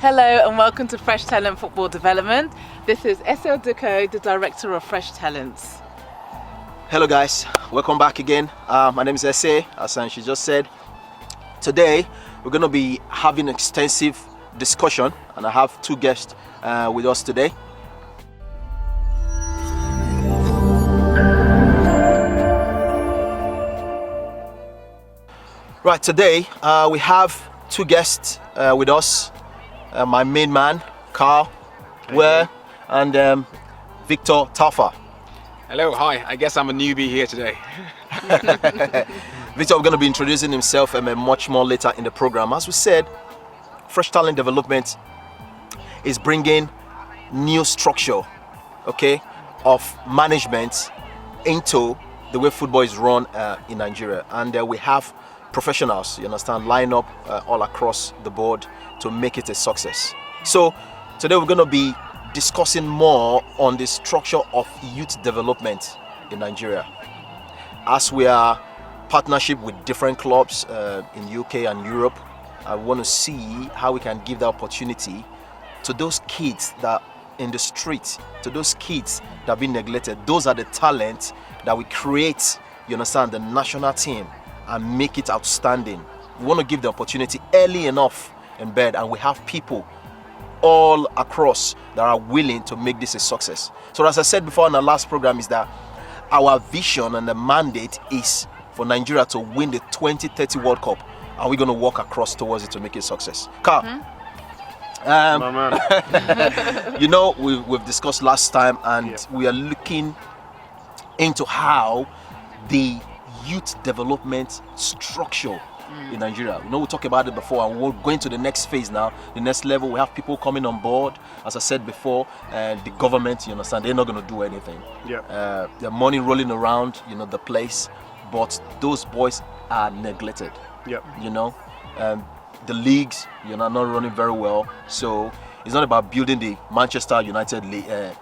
Hello and welcome to Fresh Talent Football Development. This is Esel Duko, the Director of Fresh Talents. Hello guys, welcome back again. My name is Ese, as she just said. Today we're going to be having an extensive discussion and I have two guests with us today. Right, today we have two guests with us. My main man, Carl Ware, and Victor Tafa. Hello, hi. I guess I'm a newbie here today. Victor, we're going to be introducing himself much more later in the program. As we said, Fresh Talent Development is bringing new structure, of management into the way football is run in Nigeria. And we have professionals, line up all across the board to make it a success. So today we're going to be discussing more on the structure of youth development in Nigeria. As we are partnership with different clubs in UK and Europe, I want to see how we can give the opportunity to those kids that in the street, to those kids that have been neglected. Those are the talents that we create, the national team and make it outstanding. We want to give the opportunity early enough in bed, and we have people all across that are willing to make this a success. So as I said before in the last program, is that our vision and the mandate is for Nigeria to win the 2030 World Cup, and we're going to work across towards it to make it a success. Carl, My man. we've discussed last time, and we are looking into how the youth development structure in Nigeria. We talked about it before, and we're going to the next phase now, the next level. We have people coming on board. As I said before, the government, they're not going to do anything. The money rolling around, the place, but those boys are neglected. The leagues, not running very well. So it's not about building the Manchester United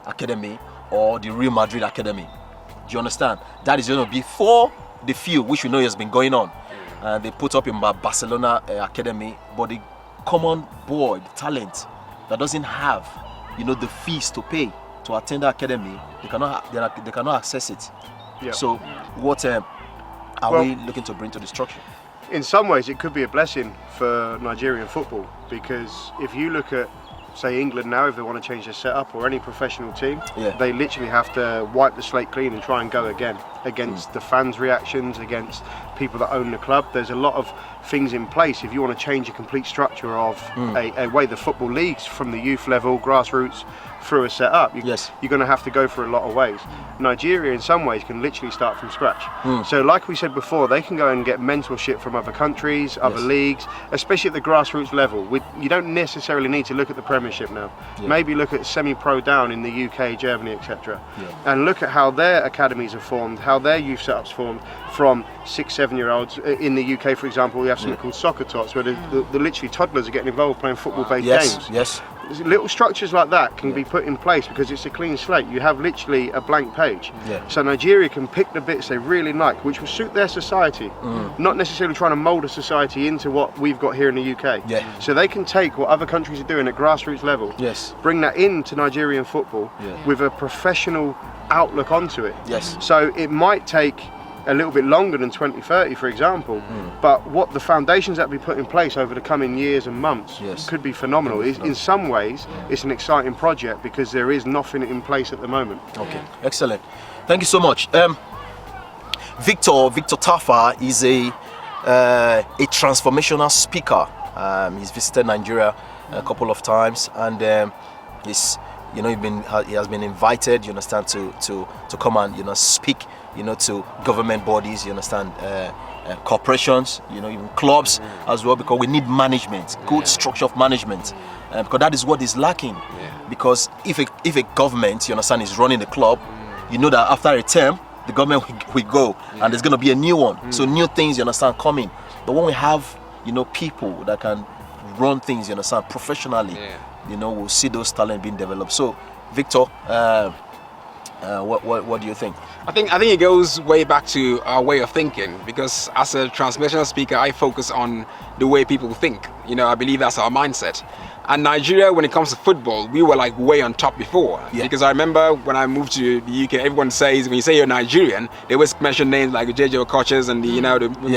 Academy or the Real Madrid Academy. Do you understand? That is going to be for the few, which we know has been going on. They put up in Barcelona Academy, but the common boy, the talent that doesn't have, the fees to pay to attend the academy, they cannot access it. So, what are we looking to bring to the structure? In some ways, it could be a blessing for Nigerian football, because if you look at, say, England now, if they want to change their setup, or any professional team, they literally have to wipe the slate clean and try and go again against the fans' reactions, against people that own the club. There's a lot of things in place if you want to change a complete structure of a way the football leagues from the youth level, grassroots, through a setup. You're going to have to go through a lot of ways. Nigeria in some ways can literally start from scratch. So like we said before, they can go and get mentorship from other countries, other leagues, especially at the grassroots level. You don't necessarily need to look at the Premiership now. Maybe look at semi-pro down in the UK, Germany, etc. And look at how their academies are formed, how their youth setups formed from 6-7-year-olds. In the UK, for example, we have something called soccer tots, where the literally toddlers are getting involved playing football-based games. Little structures like that can be put in place because it's a clean slate. You have literally a blank page. So Nigeria can pick the bits they really like, which will suit their society, not necessarily trying to mould a society into what we've got here in the UK. So they can take what other countries are doing at grassroots level, bring that into Nigerian football with a professional outlook onto it. So it might take a little bit longer than 2030, for example, but what the foundations that we put in place over the coming years and months could be phenomenal. In some ways, it's an exciting project because there is nothing in place at the moment. Okay, excellent. Thank you so much. Victor Tafa is a transformational speaker. He's visited Nigeria a couple of times, and he's he has been invited, to come and speak, to government bodies, corporations, even clubs as well, because we need management, good structure of management, because that is what is lacking. Because if a government, is running the club, that after a term the government will go and there's going to be a new one. So new things, coming. But when we have, people that can run things, professionally, we'll see those talents being developed. So, Victor, What do you think? I think it goes way back to our way of thinking, because as a transformational speaker, I focus on the way people think. I believe that's our mindset. And Nigeria, when it comes to football, we were like way on top before. Yeah. Because I remember when I moved to the UK, everyone says, when you say you're Nigerian, they always mention names like JJ Okochas and the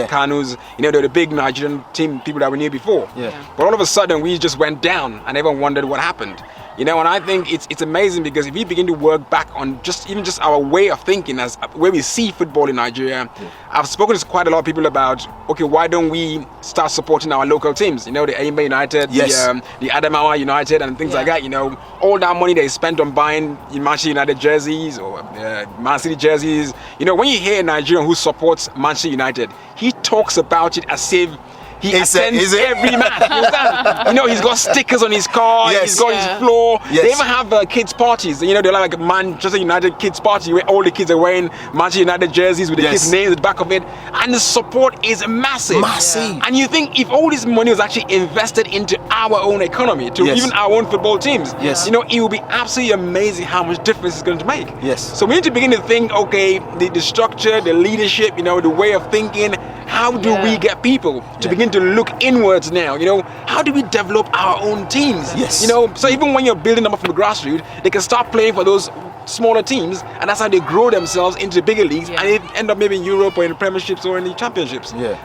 Kanus, they're the big Nigerian team people that we knew before. Yeah. But all of a sudden, we just went down and everyone wondered what happened. And I think it's amazing, because if we begin to work back on just our way of thinking, as where we see football in Nigeria, I've spoken to quite a lot of people about, okay, why don't we start supporting our local teams? The Aimba United, the Adamawa United, and things like that. All that money they spent on buying Manchester United jerseys or Man City jerseys. When you hear a Nigerian who supports Manchester United, he talks about it as if he attends every match. You understand? He's got stickers on his car. Yes. He's got his floor. Yes. They even have kids parties. They're like a Manchester United kids party where all the kids are wearing Manchester United jerseys with the kids' names at the back of it, and the support is massive. Massive. And you think if all this money was actually invested into our own economy, to even our own football teams, it will be absolutely amazing how much difference it's going to make. Yes. So we need to begin to think, okay, the structure, the leadership, the way of thinking. How do we get people to begin to look inwards now? How do we develop our own teams? Yes. So even when you're building them up from the grassroots, they can start playing for those smaller teams, and that's how they grow themselves into the bigger leagues, and they end up maybe in Europe or in the premierships or in the championships. Yeah.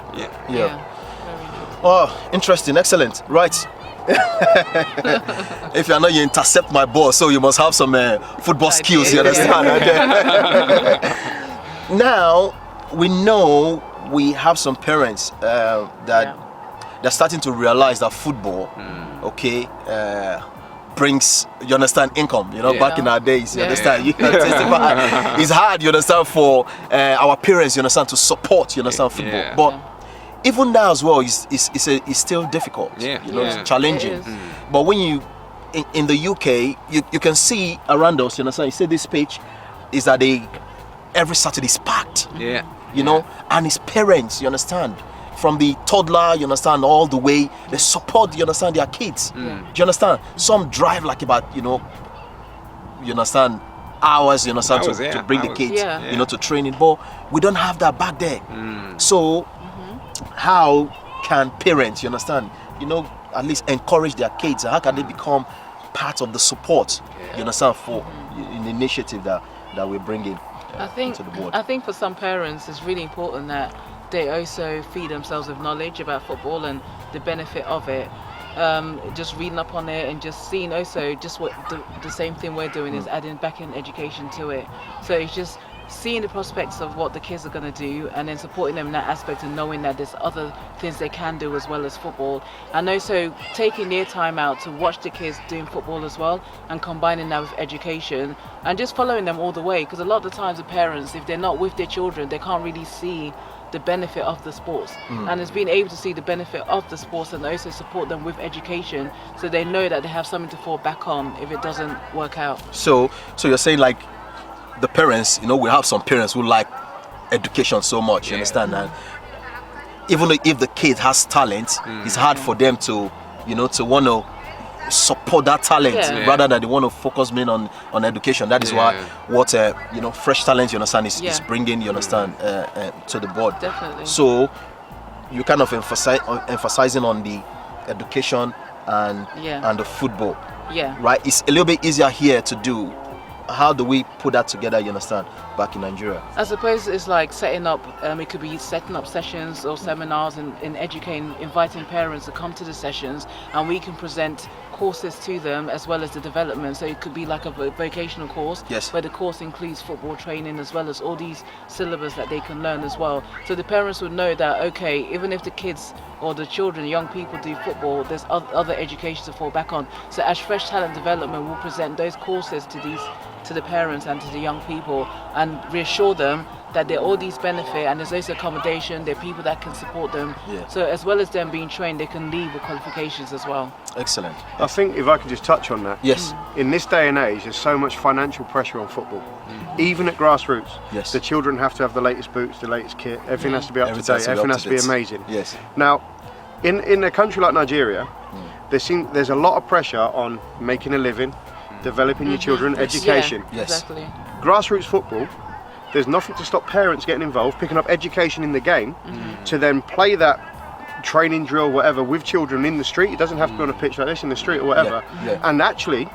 Oh, interesting. Excellent. Right. If you know you intercept my ball, so you must have some football skills, you understand? Now, we know we have some parents that they're starting to realize that football, brings, you understand, income. Back in our days, you understand, you can testify. It's hard, you understand, for our parents, you understand, to support, you understand, football. But even now as well, it's still difficult. It's challenging. But when you in the UK, you can see around us, you understand. You see this pitch is that every Saturday is packed. And his parents, you understand, from the toddler, you understand, all the way, they support, you understand, their kids. Do you understand? Some drive like about, you understand, hours, you understand, to bring the kids, to training. But we don't have that back there. So how can parents, you understand, at least encourage their kids? How can they become part of the support, you understand, for an initiative that we're bringing? I think for some parents it's really important that they also feed themselves with knowledge about football and the benefit of it. Just reading up on it and just seeing also just what the same thing we're doing is adding back in education to it. So it's just seeing the prospects of what the kids are going to do and then supporting them in that aspect and knowing that there's other things they can do as well as football, and also taking their time out to watch the kids doing football as well and combining that with education and just following them all the way, because a lot of the times the parents, if they're not with their children, they can't really see the benefit of the sports, and it's being able to see the benefit of the sports and also support them with education so they know that they have something to fall back on if it doesn't work out. So you're saying, like, the parents, we have some parents who like education so much, you understand, and even if the kid has talent, it's hard for them to to want to support that talent rather than they want to focus mainly on education. That is why what Fresh Talent, you understand, is bringing, you understand, to the board. Definitely. So you kind of emphasizing on the education and the football. Right, it's a little bit easier here to do. How do we put that together, you understand, back in Nigeria? I suppose it's like setting up, it could be setting up sessions or seminars and educating, inviting parents to come to the sessions, and we can present courses to them as well as the development. So it could be like a vocational course where the course includes football training as well as all these syllabus that they can learn as well. So the parents would know that, okay, even if the kids or the children, young people do football, there's other education to fall back on. So as Fresh Talent Development, we'll present those courses to the parents and to the young people and reassure them that there are all these benefits, and there's also accommodation, there are people that can support them. So as well as them being trained, they can leave with qualifications as well. Excellent. I think if I could just touch on that. Yes. In this day and age, there's so much financial pressure on football. Even at grassroots, the children have to have the latest boots, the latest kit, everything has to be up to date, everything has to be amazing. Yes. Now, in a country like Nigeria, there's a lot of pressure on making a living, developing your children, education. Exactly. grassroots football, there's nothing to stop parents getting involved, picking up education in the game, to then play that training drill, whatever, with children in the street. It doesn't have to be on a pitch like this, in the street or whatever. And actually,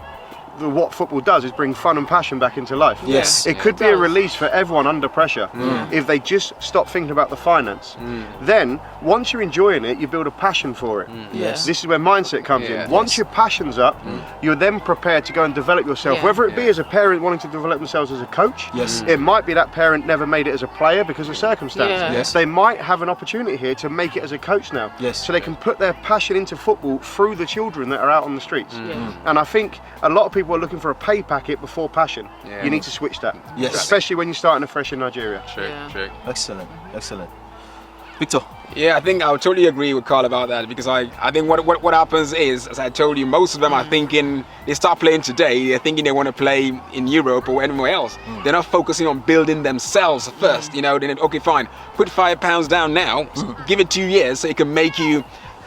what football does is bring fun and passion back into life. Yes. It could be a release for everyone under pressure if they just stop thinking about the finance. Then, once you're enjoying it, you build a passion for it. Yes. This is where mindset comes in. Once your passion's up, you're then prepared to go and develop yourself, whether it be as a parent wanting to develop themselves as a coach. Yes. It might be that parent never made it as a player because of circumstance. Yes. They might have an opportunity here to make it as a coach now. Yes. So they can put their passion into football through the children that are out on the streets. And I think a lot of people are looking for a pay packet before passion. You need to switch that. Yes. Especially when you're starting afresh in Nigeria. True. Excellent. Victor. Yeah, I think I would totally agree with Carl about that, because I think what happens is, as I told you, most of them are thinking, they start playing today, they're thinking they want to play in Europe or anywhere else. They're not focusing on building themselves first. You know, then okay, fine, put £5 down now, give it 2 years so it can make you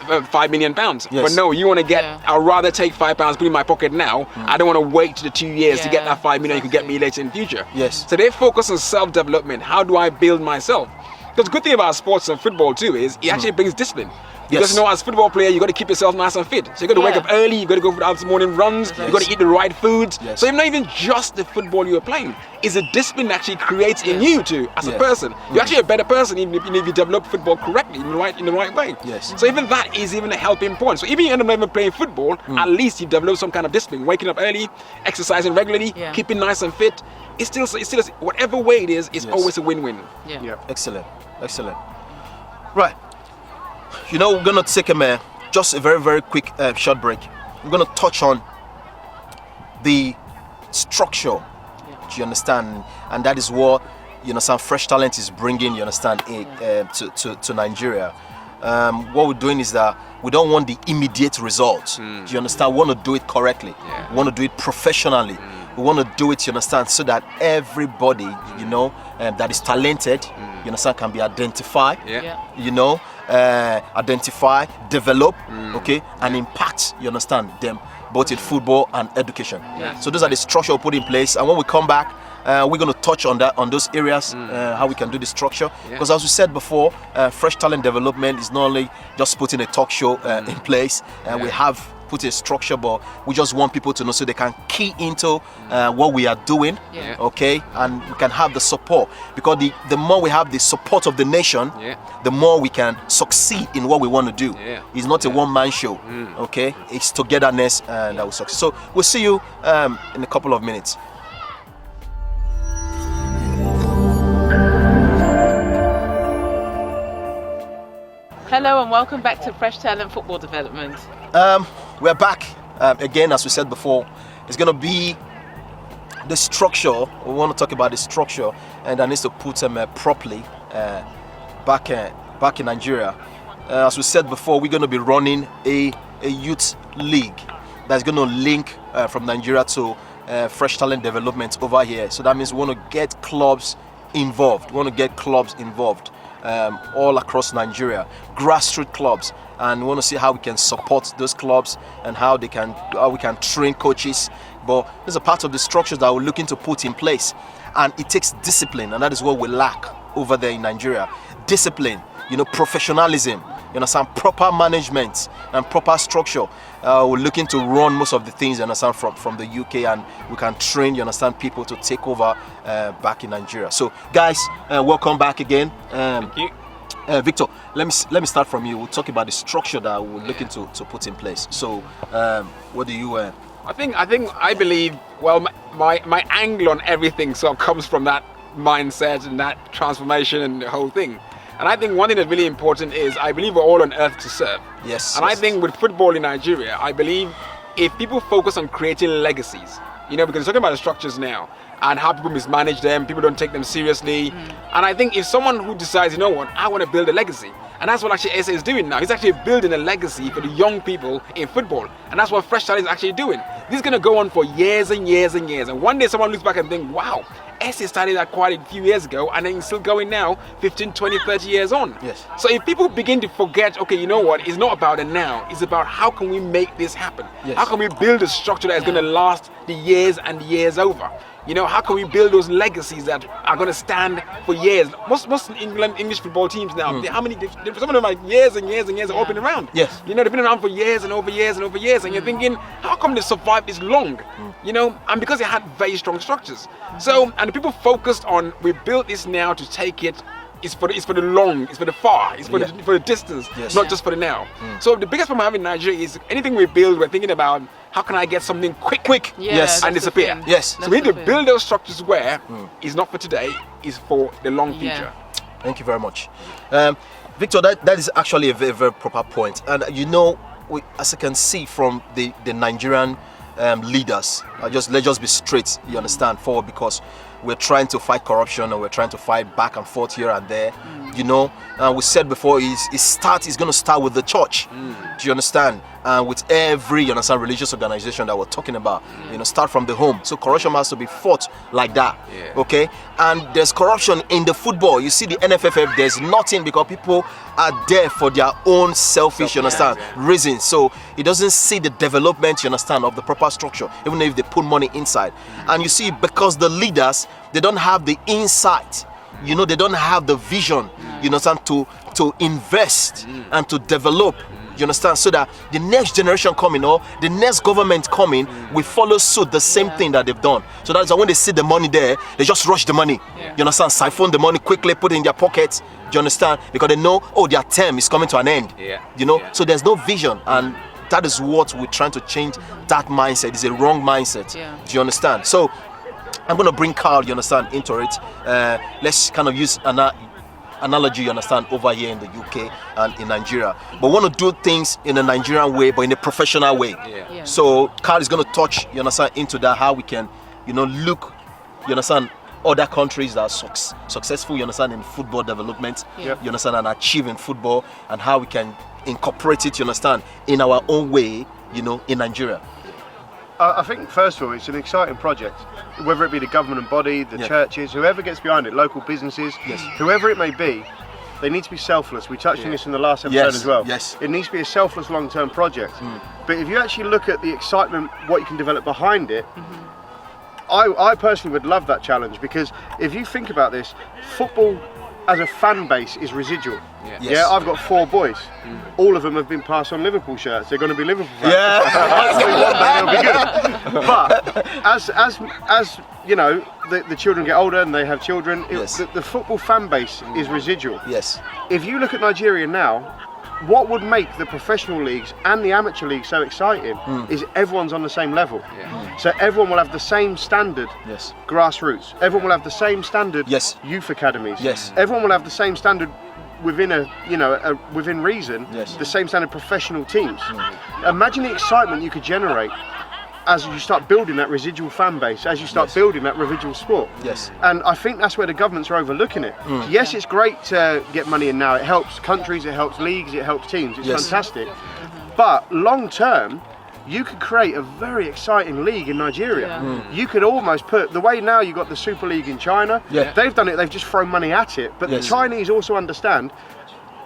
£5 million. Yes. But no, you want to get, I'd rather take £5, put it in my pocket now. I don't want to wait to the 2 years to get that 5 million you could get me later in the future. Yes. So they focus on self-development. How do I build myself? Because the good thing about sports and football too is it actually brings discipline. Because you know, as a football player, you got to keep yourself nice and fit. So you got to wake up early, you got to go for the morning runs, you got to eat the right foods. So it's not even just the football you're playing. It's a discipline that actually creates in you too, as a person. You're actually a better person even if you develop football correctly, in the right way. Yes. So even that is even a helping point. So even if you end up never playing football, at least you develop some kind of discipline. Waking up early, exercising regularly, keeping nice and fit. It's still whatever way it is, it's always a win-win. Excellent. Right. You know, we're gonna take just a very, very quick short break. We're gonna touch on the structure. Do you understand? And that is what, you know, some fresh talent is bringing. You understand? To Nigeria. What we're doing is that we don't want the immediate results. Do you understand? We want to do it correctly. We want to do it professionally. We want to do it, you understand, so that everybody, you know, that is talented, you understand, can be identified, you know, identify, develop, okay, and impact, you understand, them both in football and education. So those are the structure we put in place, and when we come back, we're going to touch on those areas, how we can do the structure. Because as we said before, fresh talent development is not only just putting a talk show in place. We have put a structure, but we just want people to know so they can key into what we are doing, okay, and we can have the support, because the more we have the support of the nation, the more we can succeed in what we want to do. It's not a one-man show, okay, it's togetherness, and that will succeed. So we'll see you in a couple of minutes. Hello and welcome back to Fresh Talent Football Development. We're back again, as we said before. It's going to be the structure. We want to talk about the structure, and that needs to put them properly back in Nigeria. As we said before, we're going to be running a youth league that's going to link from Nigeria to fresh talent development over here. So that means we want to get clubs involved. All across Nigeria, grassroots clubs, and we want to see how we can support those clubs and how we can train coaches. But there's a part of the structures that we're looking to put in place, and it takes discipline, and that is what we lack over there in Nigeria. Discipline, you know, professionalism, you know, some proper management and proper structure. We're looking to run most of the things, you understand, from the UK, and we can train, you understand, people to take over back in Nigeria. So guys, welcome back again. Thank you. Victor, let me start from you. We'll talk about the structure that we're looking to put in place. So what do you I believe, well, my angle on everything sort of comes from that mindset and that transformation and the whole thing. And I think one thing that's really important is I believe we're all on earth to serve. Yes. And I think with football in Nigeria, I believe if people focus on creating legacies, you know, because we're talking about the structures now and how people mismanage them, people don't take them seriously. And I think if someone who decides, you know what, I want to build a legacy, and that's what actually SA is doing now. He's actually building a legacy for the young people in football. And that's what Fresh Talent is actually doing. This is going to go on for years and years and years. And one day someone looks back and think, wow, SA started that quite a few years ago, and then it's still going now, 15, 20, 30 years on. Yes. So if people begin to forget, okay, you know what, it's not about the now, it's about how can we make this happen? Yes. How can we build a structure that is going to last the years and years over? You know, how can we build those legacies that are going to stand for years? Most English football teams now, how many? Some of them are years and years and years have been around. Yes. You know, they've been around for years and over years and over years, and you're thinking, how come they survived this long? You know, and because they had very strong structures. So, and the people focused on, we built this now to take it. It's for the long, it's for the far, it's for the distance, not just for the now. So the biggest problem I have in Nigeria is anything we build, we're thinking about how can I get something quick, yes, and disappear. Yes. So we need to build those structures where it's not for today, it's for the long future. Thank you very much, Victor. That is actually a very, very proper point. And you know, as you can see from the Nigerian leaders, let's just be straight. You understand, forward, because we're trying to fight corruption and we're trying to fight back and forth here and there. You know, we said before, it's going to start with the church. Do you understand? With every, you understand, religious organization that we're talking about, you know, start from the home. So corruption has to be fought like that. Okay? And there's corruption in the football. You see the NFFF, there's nothing, because people are there for their own selfish, you understand, reasons. So it doesn't see the development, you understand, of the proper structure, even if they put money inside. And you see, because the leaders, they don't have the insight, you know, they don't have the vision, you understand, to invest and to develop, you understand, so that the next generation coming, or the next government coming, will follow suit the same thing that they've done. So that's why when they see the money there, they just rush the money, you understand, siphon the money quickly, put it in their pockets, do you understand, because they know, oh, their term is coming to an end, you know, so there's no vision. And that is what we're trying to change. That mindset is a wrong mindset. Do you understand? So I'm going to bring Carl, you understand, into it. Let's kind of use an analogy, you understand, over here in the UK and in Nigeria. But we want to do things in a Nigerian way, but in a professional way. So Carl is going to touch, you understand, into that, how we can, you know, look, you understand, other countries that are successful, you understand, in football development, you understand, and achieving football, and how we can incorporate it, you understand, in our own way, you know, in Nigeria. I think, first of all, it's an exciting project. Whether it be the government body, the churches, whoever gets behind it, local businesses, whoever it may be, they need to be selfless. We touched on this in the last episode as well. It needs to be a selfless long-term project. But if you actually look at the excitement, what you can develop behind it, I personally would love that challenge, because if you think about this, football as a fan base is residual. I've got 4 boys. All of them have been passed on Liverpool shirts. They're going to be Liverpool fans. Hopefully one day they'll be good. But as you know, the children get older and they have children, the football fan base is residual. If you look at Nigeria now, what would make the professional leagues and the amateur leagues so exciting is everyone's on the same level. So everyone will have the same standard grassroots. Everyone will have the same standard youth academies. Everyone will have the same standard within within reason, the same standard professional teams. Imagine the excitement you could generate as you start building that residual fan base, as you start building that residual sport. And I think that's where the governments are overlooking it. Yes, it's great to get money in now. It helps countries, it helps leagues, it helps teams. It's fantastic. But long term, you could create a very exciting league in Nigeria. You could almost put, the way now you've got the Super League in China, they've done it, they've just thrown money at it. But the Chinese also understand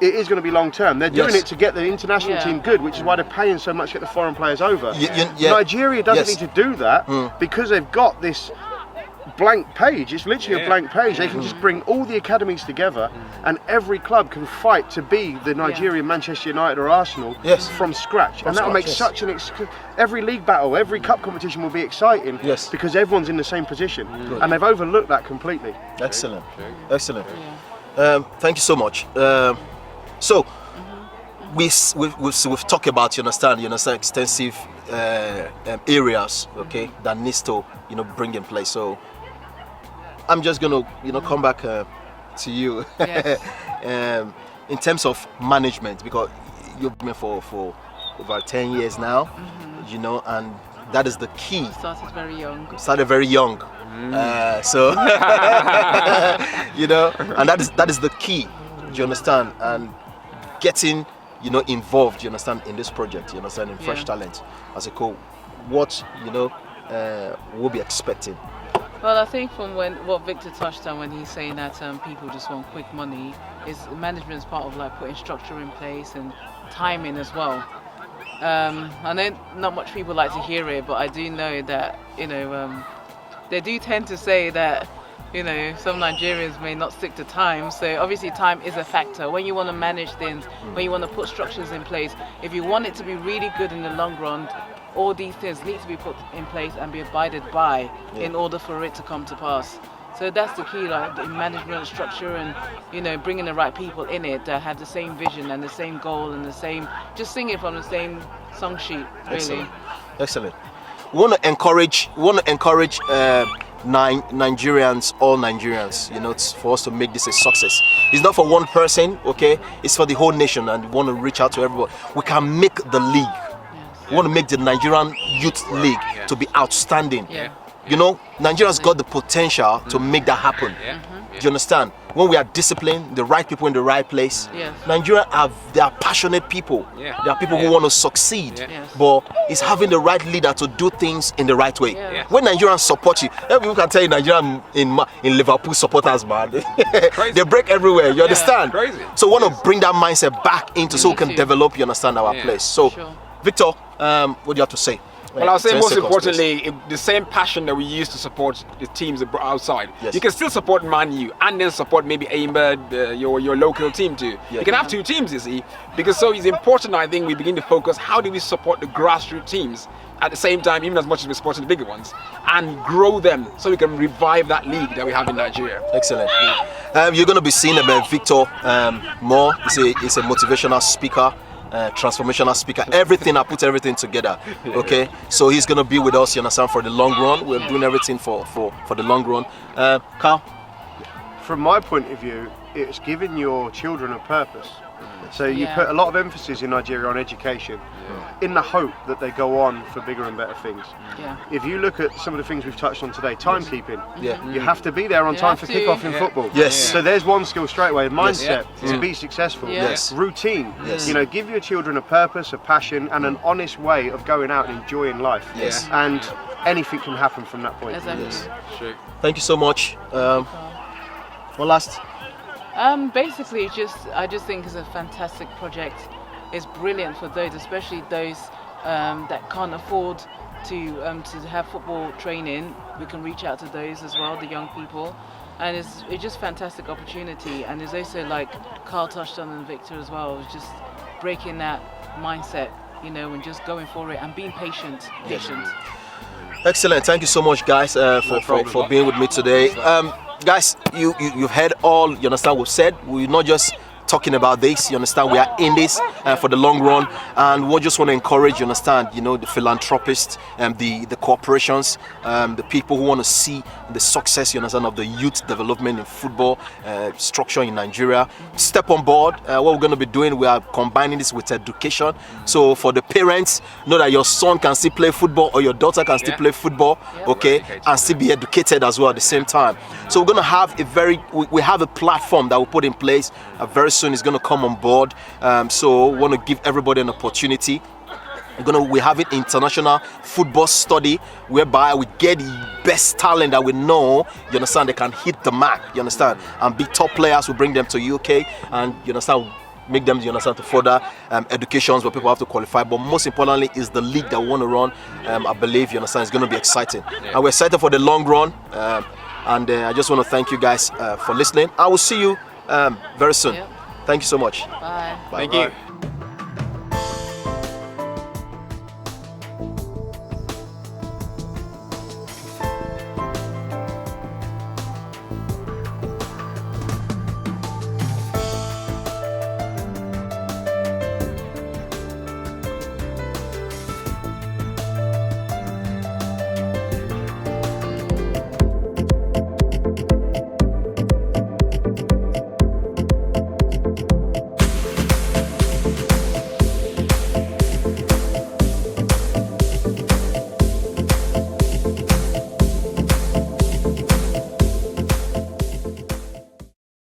it is going to be long term. They're doing it to get the international team good, which is why they're paying so much to get the foreign players over. Nigeria doesn't need to do that because they've got this blank page. It's literally a blank page. They can just bring all the academies together, and every club can fight to be the Nigerian Manchester United or Arsenal from scratch. And that will make such an every league battle, every cup competition will be exciting because everyone's in the same position. And they've overlooked that completely. Excellent. Thank you so much. So we've talked about, you understand, extensive areas, okay, that needs to, bring in place. So I'm just gonna, come back to you in terms of management, because you've been for over 10 years now, and that is the key. Started very young. So and that is the key. Do you understand? And getting involved, you understand, in this project, you understand, in Fresh Talent as a co, what we'll be expecting. Well, I think from what Victor touched on when he's saying that people just want quick money, is management is part of like putting structure in place and timing as well. I know not much people like to hear it, but I do know that they do tend to say that, you know, some Nigerians may not stick to time. So obviously time is a factor. When you want to manage things, when you want to put structures in place, if you want it to be really good in the long run, all these things need to be put in place and be abided by in order for it to come to pass. So that's the key, like the management structure, and, you know, bringing the right people in it that have the same vision and the same goal and the same, just singing from the same song sheet, really. Excellent. We want to encourage Nigerians, all Nigerians, you know, for us to make this a success. It's not for one person, okay? It's for the whole nation, and we want to reach out to everybody. We can make the league. We want to make the Nigerian Youth League to be outstanding. You know, Nigeria's got the potential to make that happen. Do you understand? When we are disciplined, the right people in the right place, Nigeria they are passionate people. They are people who want to succeed, but it's having the right leader to do things in the right way. When Nigerians support you, people can tell you Nigerian in Liverpool supporters, man, they break everywhere. You understand? So we want to bring that mindset back into so we can develop, you understand, our place. So, Victor, what do you have to say? Well, I'll say most importantly, the same passion that we use to support the teams outside, you can still support Man U and then support maybe Aimbird, your local team too. You can have two teams, you see, because so it's important, I think, we begin to focus, how do we support the grassroots teams at the same time, even as much as we're supporting the bigger ones, and grow them so we can revive that league that we have in Nigeria. Excellent. You're going to be seeing Victor more. He's a motivational speaker. Transformational speaker, everything. I put everything together, okay? So he's gonna be with us, you understand, for the long run. We're doing everything for the long run. Carl? From my point of view, it's giving your children a purpose. So you put a lot of emphasis in Nigeria on education, in the hope that they go on for bigger and better things. If you look at some of the things we've touched on today, timekeeping, you have to be there on time for kickoff in football. So there's one skill straight away, mindset to be successful. Routine, you know, give your children a purpose, a passion, and an honest way of going out and enjoying life. And anything can happen from that point. Thank you so much. One last. Basically, I just think it's a fantastic project. It's brilliant for those, especially those that can't afford to have football training. We can reach out to those as well, the young people, and it's just fantastic opportunity. And it's also, like Carl touched on and Victor as well, it's just breaking that mindset, you know, and just going for it and being patient. Excellent. Thank you so much, guys, for being with me today. Guys, you've heard all, you understand, we've said. We're not just talking about this, you understand, we are in this for the long run, and we just want to encourage, you understand, you know, the philanthropists and the corporations, the people who want to see the success, you understand, of the youth development in football structure in Nigeria. Step on board. What we're going to be doing, we are combining this with education. So for the parents, know that your son can still play football or your daughter can still play football, okay, and still be educated as well at the same time. So we're going to have we have a platform that we'll put in place very soon. Is going to come on board, so we want to give everybody an opportunity. We have an international football study whereby we get the best talent that we know, you understand, they can hit the mark, you understand, and be top players. We bring them to UK, and you understand, make them, you understand, to further educations where people have to qualify. But most importantly is the league that we want to run. I believe, you understand, it's going to be exciting, and we're excited for the long run. And I just want to thank you guys for listening. I will see you very soon. Thank you so much. Bye. Thank you.